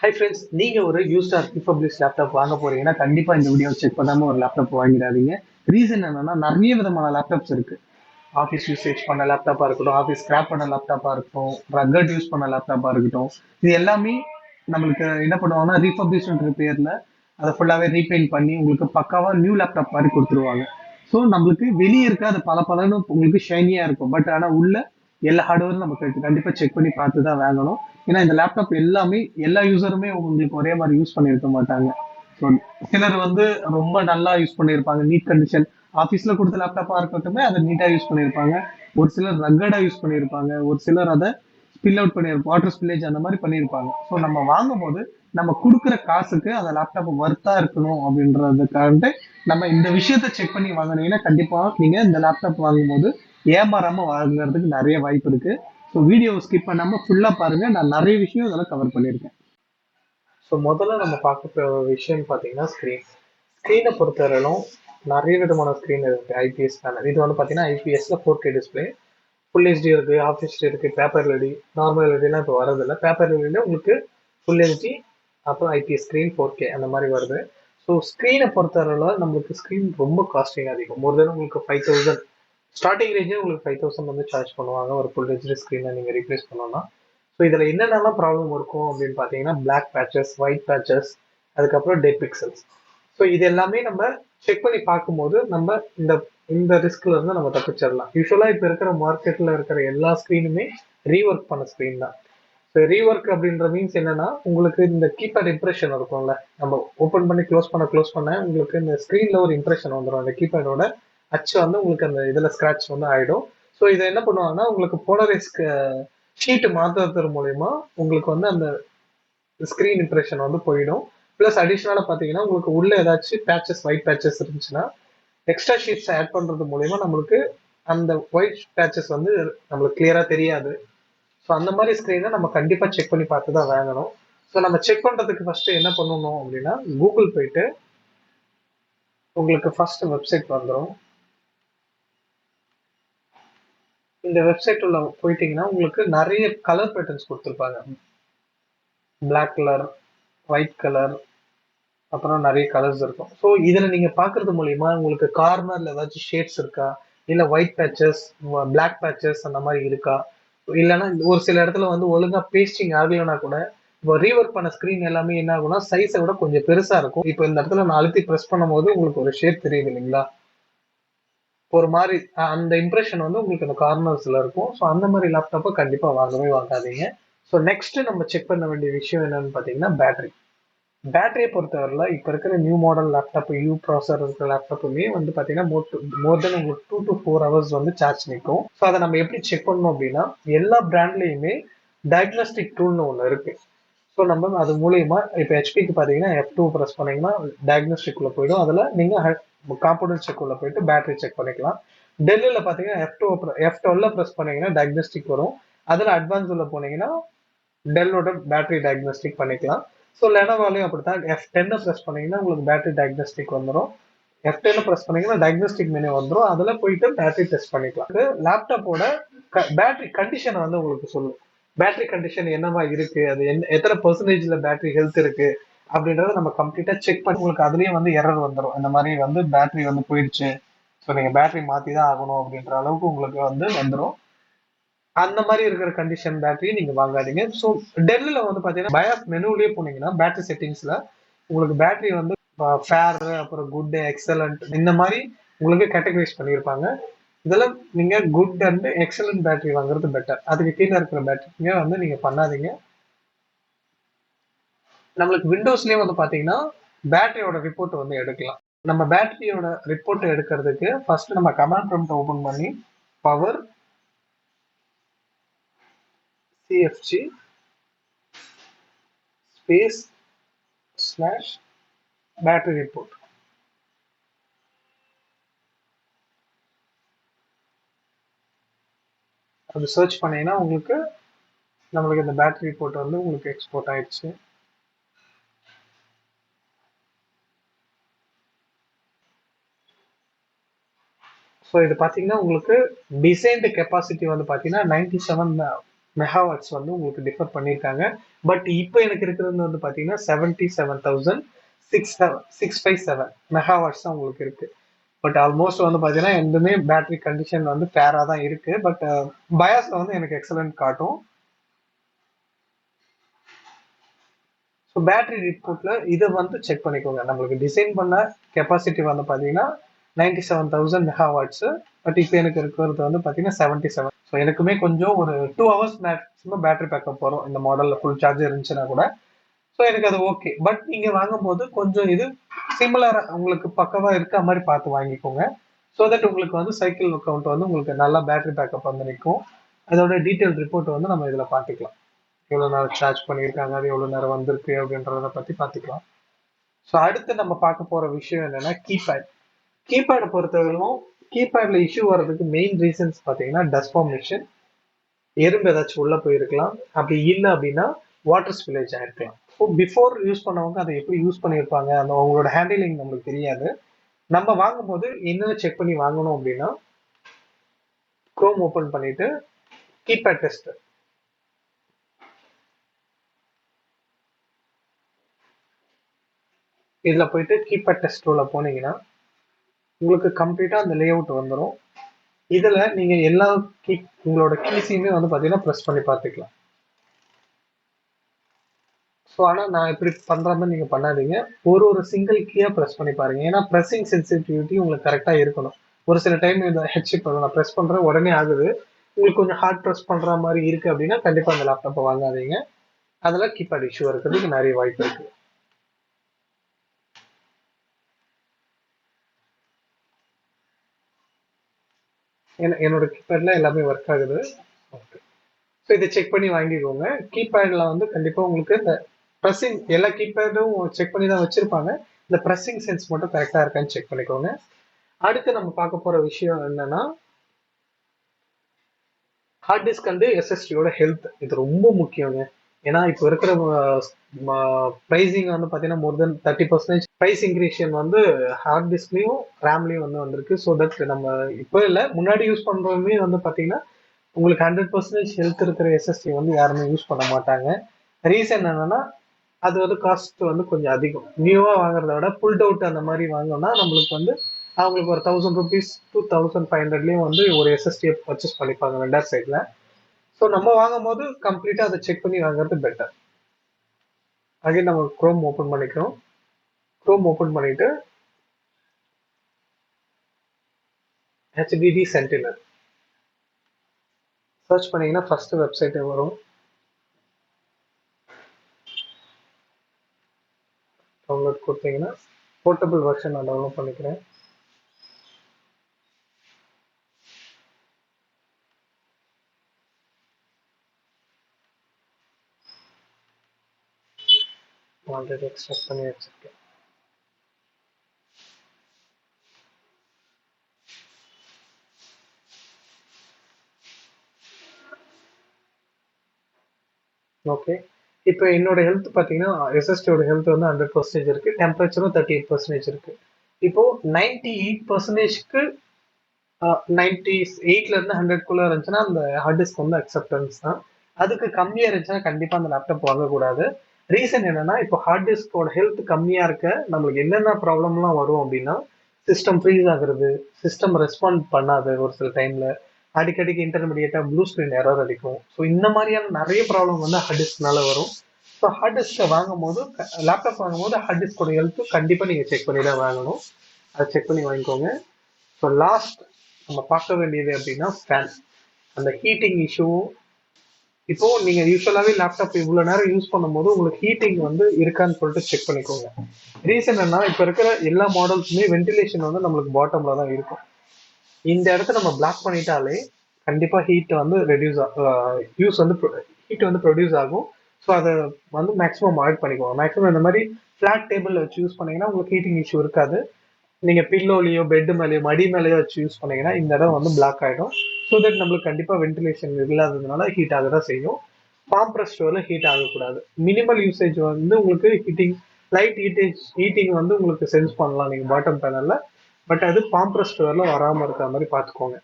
Hi friends, நீங்க ஒரு used R ரிஃபர்பிஷ்ட் laptop வாங்க போறீங்கன்னா கண்டிப்பா இந்த வீடியோ செக் பண்ணாம ஒரு லேப்டாப் வாங்கிடாதீங்க. ரீசன் என்னன்னா நிறைய விதமான லேப்டாப்ஸ் இருக்கு. ஆஃபீஸ் யூசேஜ் பண்ண லேப்டாப்பா இருக்கட்டும், ஆஃபீஸ் ஸ்கிராப் பண்ண லேப்டாப்பா இருக்கட்டும், ரக்கட் யூஸ் பண்ண லேப்டாப்பா இருக்கட்டும், இது எல்லாமே நம்மளுக்கு என்ன பண்ணுவாங்கன்னா ரீஃபர்பிஷ்ன்ற பேர்ல அதை ஃபுல்லாவே ரீபெயிண்ட் பண்ணி உங்களுக்கு பக்காவா நியூ லேப்டாப் மாதிரி கொடுத்துருவாங்க. ஸோ நம்மளுக்கு வெளியே இருக்க அது பல பலன்னு உங்களுக்கு ஷைனியா இருக்கும். பட் ஆனா உள்ள எல்லா ஹார்ட்வேரும் நமக்கு கண்டிப்பா செக் பண்ணி பார்த்து தான் வாங்கணும். ஏன்னா இந்த லேப்டாப் எல்லாமே எல்லா யூசருமே உங்களுக்கு ஒரே மாதிரி யூஸ் பண்ணியிருக்க மாட்டாங்க. ஸோ சிலர் வந்து ரொம்ப நல்லா யூஸ் பண்ணியிருப்பாங்க, நீட் கண்டிஷன். ஆஃபீஸ்ல கொடுத்த லேப்டாப்பா இருக்கட்டுமே அதை நீட்டா யூஸ் பண்ணியிருப்பாங்க. ஒரு சிலர் ரக்கடா யூஸ் பண்ணியிருப்பாங்க, ஒரு சிலர் அதை ஸ்பில் அவுட் பண்ணியிருப்பாங்க, வாட்டர் ஸ்பில்லேஜ் அந்த மாதிரி பண்ணியிருப்பாங்க. ஸோ நம்ம வாங்கும் போது நம்ம கொடுக்குற காசுக்கு அந்த லேப்டாப் ஒர்த்தா இருக்கணும் அப்படின்றதுக்காக நம்ம இந்த விஷயத்த செக் பண்ணி வாங்கினீங்கன்னா கண்டிப்பா நீங்க இந்த லேப்டாப் வாங்கும்போது ஏமாறாம வாங்குறதுக்கு நிறைய வாய்ப்பு இருக்கு. ஸோ வீடியோவை ஸ்கிப் பண்ணாம ஃபுல்லா பாருங்க, நான் நிறைய விஷயம் இதெல்லாம் கவர் பண்ணியிருக்கேன். ஸோ முதல்ல நம்ம பார்க்க போகிற விஷயம் பார்த்தீங்கன்னா ஸ்க்ரீன். ஸ்க்ரீனை பொறுத்தவரையிலும் நிறைய விதமான ஸ்க்ரீன் இருக்கு. ஐபிஎஸ் பேனல் இது வந்து பார்த்தீங்கன்னா ஐபிஎஸ்ல 4K டிஸ்பிளே, ஃபுல் ஹெச்டி இருக்கு, ஹாஃப் ஹெச்டி இருக்கு, பேப்பர் எல்இடி, நார்மல் எல்இடிலாம் இப்போ வரதில்லை. பேப்பர் எல்இடியில் உங்களுக்கு ஃபுல் ஹெச்டி அப்புறம் ஐபிஎஸ் ஸ்க்ரீன் 4K அந்த மாதிரி வருது. ஸோ ஸ்க்ரீனை பொறுத்தவரையில் நம்மளுக்கு ஸ்க்ரீன் ரொம்ப காஸ்டிங் அதிகம். மோர் தென் உங்களுக்கு 5000 ஸ்டார்டிங் ரேஞ்சே உங்களுக்கு 5000 வந்து சார்ஜ் பண்ணுவாங்க ஒரு ஃபுல் ஹெச்டி ஸ்க்ரீனை நீங்கள் ரீப்ளேஸ் பண்ணோம்னா. ஸோ இதில் என்னென்னலாம் ப்ராப்ளம் இருக்கும் அப்படின்னு பார்த்தீங்கன்னா பிளாக் பேச்சஸ், ஒயிட் பேச்சஸ், அதுக்கப்புறம் டெட் பிக்சல்ஸ். ஸோ இது எல்லாமே நம்ம செக் பண்ணி பார்க்கும்போது நம்ம இந்த இந்த ரிஸ்க்ல இருந்து நம்ம தப்பிச்சிடலாம். யூஸ்வலா இப்போ இருக்கிற மார்க்கெட்ல இருக்கிற எல்லா ஸ்க்ரீனுமே ரீஒர்க் பண்ண ஸ்க்ரீன் தான். ஸோ ரீஒர்க் அப்படின்ற மீன்ஸ் என்னன்னா உங்களுக்கு இந்த கீபேட் இம்ப்ரெஷன் இருக்கும்ல, நம்ம ஓப்பன் பண்ணி க்ளோஸ் பண்ண உங்களுக்கு இந்த ஸ்க்ரீன்ல ஒரு இம்ப்ரெஷன் வந்துடும். அந்த கீபேடோட அச்சு வந்து உங்களுக்கு அந்த இதுல ஸ்கிராட்ச் வந்து ஆயிடும். ஸோ இதை என்ன பண்ணுவாங்கன்னா உங்களுக்கு போலரைஸ் ஷீட் மாத்துறது மூலயமா உங்களுக்கு வந்து அந்த ஸ்கிரீன் இம்ப்ரெஷன் வந்து போயிடும். பிளஸ் அடிஷனலா பாத்தீங்கன்னா உங்களுக்கு உள்ள ஏதாச்சும் பேச்சஸ், ஒயிட் பேச்சஸ் இருந்துச்சுன்னா எக்ஸ்ட்ரா ஷீட்ஸ் ஆட் பண்றது மூலயமா நம்மளுக்கு அந்த ஒயிட் பேச்சஸ் வந்து நம்மளுக்கு கிளியரா தெரியாது. ஸோ அந்த மாதிரி ஸ்க்ரீனை நம்ம கண்டிப்பா செக் பண்ணி பார்த்து தான் வாங்கணும். ஸோ நம்ம செக் பண்றதுக்கு ஃபர்ஸ்ட் என்ன பண்ணணும் அப்படின்னா கூகுள் போயிட்டு உங்களுக்கு ஃபர்ஸ்ட் வெப்சைட் வந்துடும். இந்த வெப்சைட் உள்ள போயிட்டீங்கன்னா உங்களுக்கு நிறைய கலர் பேட்டர்ன்ஸ் கொடுத்துருப்பாங்க. பிளாக் கலர், ஒயிட் கலர், அப்புறம் நிறைய கலர்ஸ் இருக்கும். ஸோ இதில் நீங்கள் பார்க்கறது மூலியமா உங்களுக்கு கார்னரில் ஏதாச்சும் ஷேட்ஸ் இருக்கா, இல்லை ஒயிட் பேச்சஸ், பிளாக் பேச்சஸ் அந்த மாதிரி இருக்கா, இல்லைன்னா ஒரு சில இடத்துல வந்து ஒழுங்காக பேஸ்டிங் ஆகலைன்னா கூட இப்போ ரீஒர்க் பண்ண ஸ்க்ரீன் எல்லாமே என்ன ஆகும்னா சைஸை விட கொஞ்சம் பெருசாக இருக்கும். இப்போ இந்த இடத்துல நான் அழுத்தி ப்ரெஸ் பண்ணும் போது உங்களுக்கு ஒரு ஷேட் தெரியுது இல்லைங்களா, ஒரு மாதிரி அந்த இம்ப்ரெஷன் வந்து உங்களுக்கு அந்த கார்னர்ஸ்ல இருக்கும். ஸோ அந்த மாதிரி லேப்டாப்பை கண்டிப்பாக வாங்கவே வாங்காதீங்க. ஸோ நெக்ஸ்ட் நம்ம செக் பண்ண வேண்டிய விஷயம் என்னன்னு பார்த்தீங்கன்னா பேட்டரி. பேட்டரியை பொறுத்தவரையில் இப்போ இருக்கிற நியூ மாடல் லேப்டாப், யூ ப்ராசர் இருக்கிற லேப்டாப்புமே வந்து பார்த்தீங்கன்னா மோர் தென் உங்களுக்கு 2 to 4 hours வந்து சார்ஜ் நிற்கும். ஸோ அதை நம்ம எப்படி செக் பண்ணணும் அப்படின்னா எல்லா பிராண்ட்லேயுமே டயக்னோஸ்டிக் டூல்னு ஒன்று இருக்கு. ஸோ நம்ம அது மூலியமா இப்போ ஹெச்பிக்கு பார்த்தீங்கன்னா F2 ப்ரெஸ் பண்ணீங்கன்னா டயக்னோஸ்டிக் உள்ள போயிடும். அதில் நீங்கள் காம்பனன்ட் செக் உள்ள போயிட்டு பேட்டரி செக் பண்ணிக்கலாம். டெல்லில் பார்த்தீங்கன்னா F12 ப்ரெஸ் பண்ணீங்கன்னா டயக்னோஸ்டிக் வரும். அதில் அட்வான்ஸ் உள்ள போனீங்கன்னா டெல்லோட பேட்டரி டயக்னோஸ்டிக் பண்ணிக்கலாம். ஸோ லெனோவாலையும் அப்படித்தான் F10 ப்ரெஸ் பண்ணீங்கன்னா உங்களுக்கு பேட்டரி டயக்னோஸ்டிக் வந்துடும். F10 ப்ரெஸ் பண்ணீங்கன்னா டயக்னோஸ்டிக் மெனு வந்துடும். அதில் போயிட்டு பேட்டரி டெஸ்ட் பண்ணிக்கலாம். லேப்டாப்போட பேட்டரி கண்டிஷன் வந்து உங்களுக்கு சொல்லும். பேட்டரி கண்டிஷன் என்னவா இருக்கு, அது எத்தனை பெர்சன்டேஜ்ல பேட்டரி ஹெல்த் இருக்கு அப்படின்றத நம்ம கம்ப்ளீட்டா செக் பண்ணி உங்களுக்கு அதுலயே வந்து எரர் வந்துடும். இந்த மாதிரி வந்து பேட்டரி வந்து போயிடுச்சு, ஸோ நீங்க பேட்டரி மாத்தி தான் ஆகணும் அப்படின்ற அளவுக்கு உங்களுக்கு வந்து வந்துடும். அந்த மாதிரி இருக்கிற கண்டிஷன் பேட்டரி நீங்க வாங்காதீங்க. ஸோ டெல்லில் வந்து பாத்தீங்கன்னா பயாஸ் மெனுலயே போனீங்கன்னா பேட்டரி செட்டிங்ஸ்ல உங்களுக்கு பேட்டரி வந்து ஃபேர், அப்புறம் குட், எக்ஸலண்ட் இந்த மாதிரி உங்களுக்கு கேட்டகரைஸ் பண்ணியிருப்பாங்க. இதெல்லாம் நீங்க குட் அண்ட் எக்ஸலண்ட் பேட்டரி வாங்குறது பெட்டர். அதுக்கு கீழே இருக்கிற பேட்டரிங்க வந்து நீங்க பண்ணாதீங்க. நம்மளுக்கு விண்டோஸ்லயே வந்து பாத்தீங்கன்னா பேட்டரியோட ரிப்போர்ட் வந்து எடுக்கலாம். நம்ம பேட்டரியோட ரிப்போர்ட் எடுக்கிறதுக்கு ஃபர்ஸ்ட் நம்ம கமாண்ட் ப்ராம்ப்ட் ஓபன் பண்ணி power CFG space slash battery report அது சர்ச் பண்ணீங்கன்னா உங்களுக்கு நம்மளுக்கு இந்த பேட்டரி ரிப்போர்ட் வந்து உங்களுக்கு எக்ஸ்போர்ட் ஆயிடுச்சு. ஸோ இது பார்த்தீங்கன்னா உங்களுக்கு டிசைன்டு கெப்பாசிட்டி வந்து பார்த்தீங்கன்னா 97 மெகாவாட்ஸ் வந்து உங்களுக்கு டிஃபர் பண்ணியிருக்காங்க. பட் இப்போ எனக்கு இருக்கிறது வந்து பார்த்தீங்கன்னா 77,657 மெகாவாட்ஸ் தான் உங்களுக்கு இருக்கு. பட் ஆல்மோஸ்ட் வந்து பார்த்தீங்கன்னா எதுவுமே பேட்டரி கண்டிஷன் வந்து ஃபேராக தான் இருக்கு. பட் பயாஸ்ல வந்து எனக்கு எக்ஸலண்ட் காட்டும். ஸோ பேட்டரி ரிப்போர்ட்ல இதை வந்து செக் பண்ணிக்கோங்க. நம்மளுக்கு டிசைன் பண்ண கெப்பாசிட்டி வந்து பார்த்தீங்கன்னா 97,000 மெகாவாட்ஸ். பட் இப்போ எனக்கு இருக்கிறது வந்து பார்த்தீங்கன்னா 77. ஸோ எனக்குமே கொஞ்சம் ஒரு 2 ஹவர்ஸ் மேக்ஸிமம் பேட்டரி பேக்கப் வரும் இந்த மாடலில் ஃபுல் சார்ஜ் இருந்துச்சுன்னா கூட. ஸோ எனக்கு அது ஓகே. பட் நீங்க வாங்கும்போது கொஞ்சம் இது சிமிலரா உங்களுக்கு பக்கவா இருக்க மாதிரி பார்த்து வாங்கிக்கோங்க. ஸோ தட் உங்களுக்கு வந்து சைக்கிள் கவுண்ட் வந்து உங்களுக்கு நல்லா பேட்டரி பேக்கப் வந்து நிற்கும். அதோட டீட்டெயில் ரிப்போர்ட் வந்து நம்ம இதில் பார்த்துக்கலாம். எவ்வளோ நேரம் சார்ஜ் பண்ணியிருக்காங்க, அது எவ்வளோ நேரம் வந்திருக்கு அப்படின்றத பற்றி பார்த்துக்கலாம். ஸோ அடுத்து நம்ம பார்க்க போகிற விஷயம் என்னன்னா கீபேட். கீபேடை பொறுத்தவரைக்கும் கீபேட்ல இஷ்யூ வர்றதுக்கு மெயின் ரீசன்ஸ் பார்த்தீங்கன்னா டஸ்ட் ஃபார்மேஷன், எறும்பு ஏதாச்சும் உள்ள போயிருக்கலாம். அப்படி இல்லை அப்படின்னா வாட்டர் ஸ்பில்லேஜ் ஆயிருக்கலாம். ஸோ பிஃபோர் யூஸ் பண்ணவங்க அதை எப்படி யூஸ் பண்ணியிருப்பாங்க, அந்த அவங்களோட ஹேண்டிலிங் நம்மளுக்கு தெரியாது. நம்ம வாங்கும்போது என்னென்ன செக் பண்ணி வாங்கணும் அப்படின்னா குரோம் ஓப்பன் பண்ணிட்டு கீபேட் டெஸ்ட் இதில் போயிட்டு கீபேட் டெஸ்ட் உள்ள போனீங்கன்னா உங்களுக்கு கம்ப்ளீட்டாக அந்த லே அவுட் வந்துடும். இதில் நீங்கள் எல்லா உங்களோட கீஸையுமே வந்து பார்த்தீங்கன்னா ப்ரெஸ் பண்ணி பார்த்துக்கலாம். ஸோ ஆனால் நான் இப்படி பண்ணுற மாதிரி நீங்கள் பண்ணாதீங்க. ஒரு சிங்கிள் கீயாக ப்ரெஸ் பண்ணி பாருங்க. ஏன்னா ப்ரெஸ்ஸிங் சென்சிட்டிவிட்டி உங்களுக்கு கரெக்டாக இருக்கணும். ஒரு சில டைம் இந்த ஹெட்ஷிப் நான் ப்ரெஸ் பண்ணுறேன் உடனே ஆகுது, உங்களுக்கு கொஞ்சம் ஹார்ட் ப்ரெஸ் பண்ணுற மாதிரி இருக்குது அப்படின்னா கண்டிப்பாக அந்த லேப்டாப்பை வாங்காதீங்க. அதில் கீபேட் இஷ்யூ இருக்கிறதுக்கு நிறைய வாய்ப்பு இருக்குது. என்னோட கீபேடில் எல்லாமே ஒர்க் ஆகுது. ஓகே. ஸோ இதை செக் பண்ணி வாங்கிக்கோங்க. கீபேடில் வந்து கண்டிப்பாக உங்களுக்கு இந்த ப்ரெஸ்ஸிங் எல்லா கீபேடும் செக் பண்ணி தான் வச்சுருப்பாங்க. இந்த ப்ரெஸ்ஸிங் சென்ஸ் மட்டும் கரெக்டாக இருக்கான்னு செக் பண்ணிக்கோங்க. அடுத்து நம்ம பார்க்க போகிற விஷயம் என்னன்னா ஹார்ட் டிஸ்க் வந்து எஸ்எஸ்டியோட ஹெல்த். இது ரொம்ப முக்கியங்க. ஏன்னா இப்போ இருக்கிற ப்ரைஸிங் வந்து பார்த்தீங்கன்னா மோர் தென் 30% ப்ரைஸ் இன்க்ரீஷன் வந்து ஹார்ட் டிஸ்க்லையும் ரேம்லையும் வந்து வந்திருக்கு. ஸோ தட் நம்ம இப்போ இல்லை முன்னாடி யூஸ் பண்ணுறதுமே வந்து பார்த்தீங்கன்னா உங்களுக்கு 100% ஹெல்த் இருக்கிற எஸ்எஸ்டி வந்து யாருமே யூஸ் பண்ண மாட்டாங்க. ரீசன் என்னன்னா அது வந்து காஸ்ட் வந்து கொஞ்சம் அதிகம். நியூவாக வாங்குறத விட புல்ட் அவுட் அந்த மாதிரி வாங்கினோம்னா நம்மளுக்கு வந்து அவங்களுக்கு ஒரு 1000 rupees to 1500 வந்து ஒரு எஸ்எஸ்டியை பர்ச்சேஸ் பண்ணிப்பாங்க வெண்டர் சைடில். ஸோ நம்ம வாங்கும் போது கம்ப்ளீட்டாக அதை செக் பண்ணி வாங்குறது பெட்டர். அகைன் நம்ம குரோம் ஓப்பன் பண்ணிக்கிறோம். குரோம் ஓப்பன் பண்ணிட்டு HDD சென்டினல் சர்ச் பண்ணீங்கன்னா ஃபர்ஸ்ட் வெப்சைட்டே வரும். டவுன்லோட் கொடுத்தீங்கன்னா போர்ட்டபிள் வெர்ஷன் நான் டவுன்லோட் பண்ணிக்கிறேன். ஆல்ரெடி எக்ஸ்ட்ராக்ட் பண்ணி வச்சிருக்கேன். ஓகே. இப்போ என்னோட ஹெல்த் பார்த்தீங்கன்னா எஸ்எஸ்டியோட ஹெல்த் வந்து 100% இருக்கு. டெம்பரேச்சரும் 38% இருக்கு. இப்போ 98%க்கு 98ல இருந்து 100க்குள்ள இருந்துச்சுன்னா அந்த ஹார்ட் டிஸ்க் வந்து அக்செப்டன்ஸ் தான். அதுக்கு கம்மியா இருந்துச்சுன்னா கண்டிப்பா அந்த லேப்டாப் வாங்கக்கூடாது. ரீசன் என்னன்னா இப்போ ஹார்ட் டிஸ்கோட ஹெல்த் கம்மியா இருக்க நம்மளுக்கு என்னென்ன ப்ராப்ளம்லாம் வரும் அப்படின்னா சிஸ்டம் ஃப்ரீஸ் ஆகுறது, சிஸ்டம் ரெஸ்பாண்ட் பண்ணாது ஒரு சில டைம்ல, அடிக்கடிக்கு இன்டர்மீடியட்டா ப்ளூ ஸ்கிரீன் எரர் அடிக்கும். ஸோ இந்த மாதிரியான நிறைய ப்ராப்ளம் வந்து ஹார்ட் டிஸ்க்னால வரும். ஸோ ஹார்ட் டிஸ்கை வாங்கும் போது லேப்டாப் வாங்கும் போது ஹார்ட் டிஸ்கோட ஹெல்த் கண்டிப்பா நீங்க செக் பண்ணி தான் வாங்கணும். அதை செக் பண்ணி வாங்கிக்கோங்க. ஸோ லாஸ்ட் நம்ம பார்க்க வேண்டியது அப்படின்னா ஃபேன். அந்த ஹீட்டிங் இஷ்யூ இப்போ நீங்க யூஸ்வலாவே லேப்டாப் இவ்வளவு நேரம் யூஸ் பண்ணும்போது உங்களுக்கு ஹீட்டிங் வந்து இருக்கான்னு சொல்லிட்டு செக் பண்ணிக்கோங்க. ரீசன் என்ன, இப்ப இருக்கிற எல்லா மாடல்ஸுமே வென்டிலேஷன் வந்து நம்மளுக்கு பாட்டம்ல தான் இருக்கும். இந்த இடத்த நம்ம பிளாக் பண்ணிட்டாலே கண்டிப்பா ஹீட் வந்து ரெடியூஸ் யூஸ் வந்து ஹீட் வந்து ப்ரொடியூஸ் ஆகும். ஸோ அதை வந்து மேக்ஸிமம் அவாய்ட் பண்ணிக்கோங்க. மேக்ஸிமம் இந்த மாதிரி ஃபிளாட் டேபிள் வச்சு யூஸ் பண்ணீங்கன்னா உங்களுக்கு ஹீட்டிங் இஷ்யூ இருக்காது. நீங்க பில்லோலையோ பெட் மேலேயோ மடி மேலேயோ வச்சு யூஸ் பண்ணீங்கன்னா இந்த இடம் வந்து பிளாக் ஆகிடும். ஸோ தட் நம்மளுக்கு கண்டிப்பா வென்டிலேஷன் இல்லாததுனால ஹீட் ஆக தான் செய்யும். காம்ப்ரஸ்டோர்ல ஹீட் ஆகக்கூடாது. மினிமல் யூசேஜ் வந்து உங்களுக்கு ஹீட்டிங் லைட் ஹீட்டிங் வந்து உங்களுக்கு சென்ஸ் பண்ணலாம் நீங்க பாட்டம் பேனல்ல. பட் அது காம்ப்ரஸ்டோர்ல வராம இருக்கிற மாதிரி பார்த்துக்கோங்க.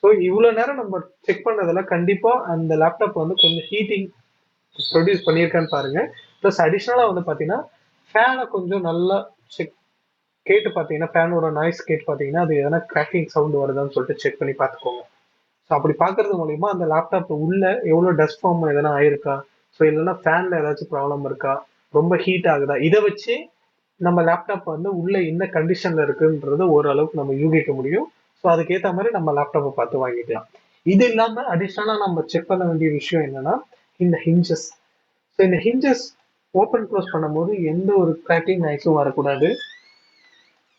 ஸோ இவ்வளோ நேரம் நம்ம செக் பண்ணதுல கண்டிப்பா அந்த லேப்டாப் வந்து கொஞ்சம் ஹீட்டிங் ப்ரொடியூஸ் பண்ணியிருக்கான்னு பாருங்க. ப்ளஸ் அடிஷ்னலாக வந்து பார்த்தீங்கன்னா ஃபேனை கொஞ்சம் நல்லா செக் கேட்டு பார்த்தீங்கன்னா ஃபேனோட நாய்ஸ் கேட்டு பார்த்தீங்கன்னா அது எதனா கிராக்கிங் சவுண்ட் வருதான்னு சொல்லிட்டு செக் பண்ணி பார்த்துக்கோங்க. ஸோ அப்படி பார்க்கறது மூலியமா அந்த லேப்டாப் உள்ள எவ்வளோ டஸ்ட் ஃபார்ம் எதனா ஆயிருக்கா, ஸோ இல்லைன்னா ஃபேன்ல ஏதாச்சும் ப்ராப்ளம் இருக்கா, ரொம்ப ஹீட் ஆகுதா, இதை வச்சு நம்ம லேப்டாப் வந்து உள்ள என்ன கண்டிஷன்ல இருக்குன்றது ஓரளவுக்கு நம்ம யூகிக்க முடியும். ஸோ அதுக்கேற்ற மாதிரி நம்ம லேப்டாப்பை பார்த்து வாங்கிக்கலாம். இது இல்லாம அடிஷ்னலா நம்ம செக் பண்ண வேண்டிய விஷயம் என்னன்னா இந்த ஹிஞ்சஸ். ஸோ இந்த ஹிஞ்சஸ் ஓப்பன் க்ளோஸ் பண்ணும்போது எந்த ஒரு கிராக்கிங் நாய்ஸும் வரக்கூடாது.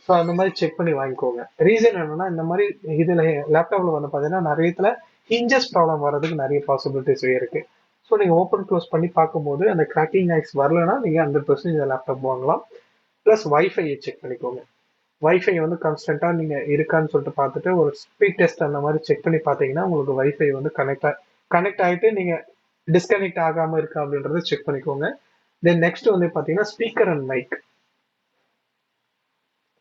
ஸோ அந்த மாதிரி செக் பண்ணி வாங்கிக்கோங்க. ரீசன் என்னன்னா இந்த மாதிரி இதுல லேப்டாப்ல வந்து பார்த்தீங்கன்னா நிறைய இடத்துல ஹிஞ்சஸ் ப்ராப்ளம் வர்றதுக்கு நிறைய பாசிபிலிட்டிஸ் இருக்கு. ஸோ நீங்க ஓப்பன் க்ளோஸ் பண்ணி பார்க்கும்போது அந்த கிராக்கிங் நாய்ஸ் வரலன்னா நீங்க 100% இந்த லேப்டாப் வாங்கலாம். ப்ளஸ் வைஃபையை செக் பண்ணிக்கோங்க. வைஃபை வந்து கான்ஸ்டன்டா நீங்க இருக்கான்னு சொல்லிட்டு பார்த்துட்டு ஒரு ஸ்பீட் டெஸ்ட் அந்த மாதிரி செக் பண்ணி பார்த்தீங்கன்னா உங்களுக்கு வைஃபை வந்து கனெக்ட் ஆகிட்டு நீங்க டிஸ்கனெக்ட் ஆகாம இருக்கா அப்படின்றத செக் பண்ணிக்கோங்க. தென் நெக்ஸ்ட் வந்து பார்த்தீங்கன்னா speaker and mic.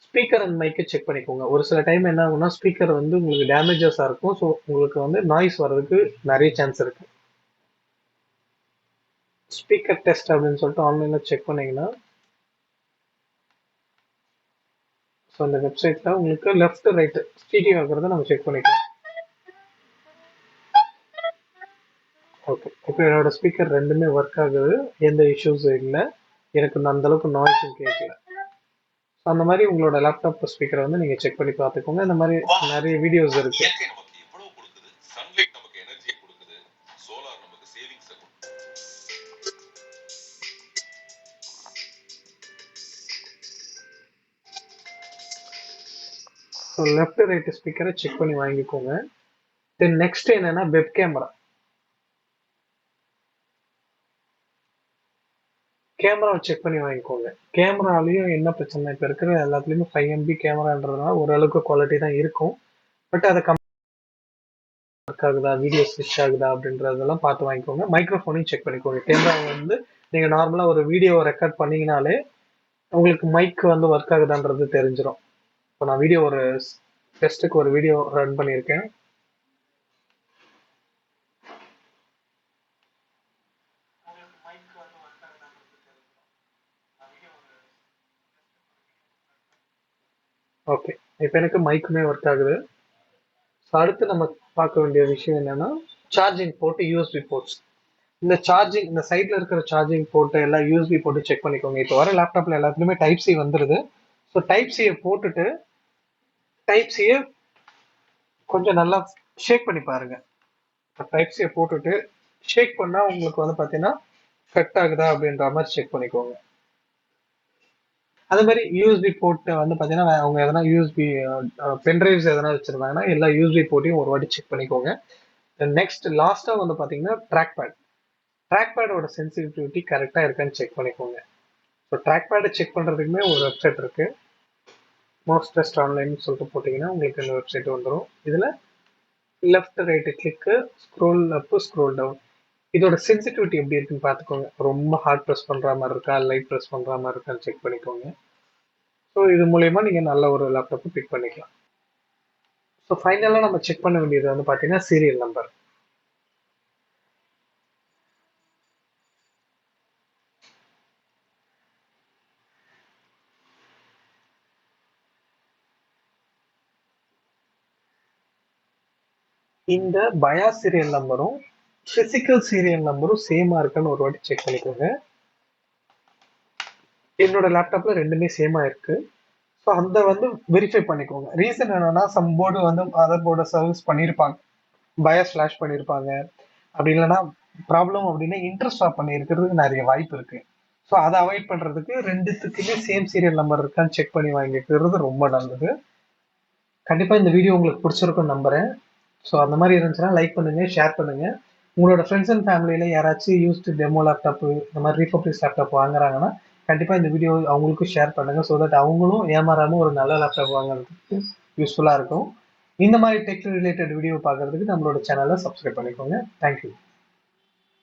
Speaker and மைக்கை செக் பண்ணிக்கோங்க. ஒரு சில டைம் என்ன ஆகும்னா ஸ்பீக்கர் வந்து உங்களுக்கு டேமேஜஸாக இருக்கும். ஸோ உங்களுக்கு வந்து நாய்ஸ் வர்றதுக்கு நிறைய சான்ஸ் இருக்கு. ஸ்பீக்கர் டெஸ்ட் அப்படின்னு சொல்லிட்டு ஆன்லைனில் செக் பண்ணீங்கன்னா ஸோ அந்த வெப்சைட்டில் உங்களுக்கு லெஃப்ட் ரைட்டு ஸ்டீடியோ ஆகிறத நம்ம செக் பண்ணிக்கலாம். ஓகே, இப்போ என்னோட ஸ்பீக்கர் ரெண்டுமே ஒர்க் ஆகுது, எந்த இஷ்யூஸும் இல்லை, எனக்கு அந்த அளவுக்கு நாய்ஸும் கேட்கல. அந்த மாதிரி உங்களோட லேப்டாப் ஸ்பீக்கரை வந்து நீங்கள் செக் பண்ணி பார்த்துக்கோங்க. இந்த மாதிரி நிறைய வீடியோஸ் இருக்கு. ஸோ லெஃப்ட் ரைட்டு ஸ்பீக்கரை செக் பண்ணி வாங்கிக்கோங்க. தென் நெக்ஸ்ட் என்னன்னா வெப் கேமராவை செக் பண்ணி வாங்கிக்கோங்க. கேமராலையும் என்ன பிரச்சனை, இப்போ இருக்கிற எல்லாத்துலேயுமே 5 MB கேமரான்றதுனால ஓரளவுக்கு குவாலிட்டி தான் இருக்கும். பட் அதை ஒர்க் ஆகுதா, வீடியோ ஸ்விட்ச் ஆகுதா அப்படின்றதெல்லாம் பார்த்து வாங்கிக்கோங்க. மைக்ரோஃபோனையும் செக் பண்ணிக்கோங்க. கேமரா வந்து நீங்கள் நார்மலாக ஒரு வீடியோ ரெக்கார்ட் பண்ணீங்கனாலே உங்களுக்கு மைக் வந்து ஒர்க் ஆகுதான்றது தெரிஞ்சிடும். இப்போ நான் வீடியோ ஒரு டெஸ்ட்டுக்கு ஒரு வீடியோ ரன் பண்ணியிருக்கேன். ஓகே, இப்போ எனக்கு மைக்குமே ஒர்க் ஆகுது. ஸோ அடுத்து நம்ம பார்க்க வேண்டிய விஷயம் என்னன்னா சார்ஜிங் போர்ட், யூஎஸ்பி போர்ட்ஸ். இந்த சார்ஜிங் இந்த சைடில் இருக்கிற சார்ஜிங் போர்ட்டு எல்லாம் யூஎஸ்பி போட்டு செக் பண்ணிக்கோங்க. இப்போ வர லேப்டாப்ல எல்லாத்துலேயுமே டைப் சி வந்துடுது. ஸோ டைப் சியை போட்டுட்டு டைப் சியை கொஞ்சம் நல்லா ஷேக் பண்ணி பாருங்க. டைப் சியை போட்டுட்டு ஷேக் பண்ணா உங்களுக்கு வந்து பார்த்தீங்கன்னா கட் ஆகுதா அப்படின்ற மாதிரி செக் பண்ணிக்கோங்க. அதே மாதிரி யூஎஸ்பி போர்ட்டை வந்து பார்த்தீங்கன்னா அவங்க எதனா யூஎஸ்பி பென்ட்ரைவ்ஸ் எதனா வச்சிருந்தாங்கன்னா எல்லா யூஎஸ்பி போர்ட்டையும் ஒரு வாட்டி செக் பண்ணிக்கோங்க. நெக்ஸ்ட் லாஸ்ட்டாக வந்து பார்த்தீங்கன்னா ட்ராக் பேடோட சென்சிட்டிவிட்டி கரெக்டாக இருக்கான்னு செக் பண்ணிக்கோங்க. ஸோ ட்ராக் பேடை செக் பண்ணுறதுக்குமே ஒரு வெப்சைட் இருக்கு, மவுஸ் டெஸ்ட் ஆன்லைன் சொல்லிட்டு போட்டிங்கன்னா உங்களுக்கு இந்த வெப்சைட் வந்துடும். இதில் லெஃப்ட் ரைட்டு கிளிக்கு, ஸ்க்ரோல் அப், ஸ்க்ரோல் டவுன், இதோட சென்சிட்டிவிட்டி எப்படி இருக்குன்னு பார்த்துக்கோங்க. ரொம்ப ஹார்ட் ப்ரெஸ் பண்ணுற மாதிரி இருக்கா, லைட் ப்ரெஸ் பண்ணுற மாதிரி இருக்கான்னு செக் பண்ணிக்கோங்க. ஸோ இது மூலயமா நீங்கள் நல்ல ஒரு லேப்டாப்பை பிக் பண்ணிக்கலாம். ஸோ ஃபைனலாக நம்ம செக் பண்ண வேண்டியது வந்து பார்த்தீங்கன்னா சீரியல் நம்பர். இந்த பயாஸ் சீரியல் நம்பரும் பிசிக்கல் சீரியல் நம்பரும் சேமா இருக்கான்னு ஒரு வாட்டி செக் பண்ணிக்கோங்க. என்னோட லேப்டாப்ல ரெண்டுமே சேமா இருக்கு. ஸோ அந்த வந்து வெரிஃபை பண்ணிக்கோங்க. ரீசன் என்னன்னா சம் போர்டு வந்து அதர் போர்டை சர்வீஸ் பண்ணியிருப்பாங்க, பயாஸ் ஃபிளாஷ் பண்ணியிருப்பாங்க, அப்படி இல்லைன்னா ப்ராப்ளம் அப்படின்னா இன்ட்ரெஸ்ட் ஆஃப் பண்ணியிருக்கிறதுக்கு நிறைய வாய்ப்பு இருக்கு. ஸோ அதை அவாய்ட் பண்றதுக்கு ரெண்டுத்துக்குமே சேம் சீரியல் நம்பர் இருக்கான்னு செக் பண்ணி வாங்கிக்கிறது ரொம்ப நல்லது. கண்டிப்பா இந்த வீடியோ உங்களுக்கு பிடிச்சிருக்கும்னு நம்புறேன். ஸோ அந்த மாதிரி இருந்துச்சுன்னா லைக் பண்ணுங்க, ஷேர் பண்ணுங்க. உங்களோட ஃப்ரெண்ட்ஸ் அண்ட் ஃபேமிலியில யாராச்சும் யூஸ்டு டெமோ லேப்டாப் இந்த மாதிரி ரீஃபப்ரிஸ் லேப்டாப் வாங்குறாங்கன்னா கண்டிப்பா இந்த வீடியோ அவங்களுக்கும் ஷேர் பண்ணுங்க. ஸோ தட் அவங்களும் ஏமாறாம ஒரு நல்ல லேப்டாப் வாங்குறதுக்கு யூஸ்ஃபுல்லா இருக்கும். இந்த மாதிரி டெக் ரிலேட்டட் வீடியோ பார்க்கறதுக்கு நம்மளோட சேனலை சப்ஸ்கிரைப் பண்ணிக்கோங்க. தேங்க்யூ.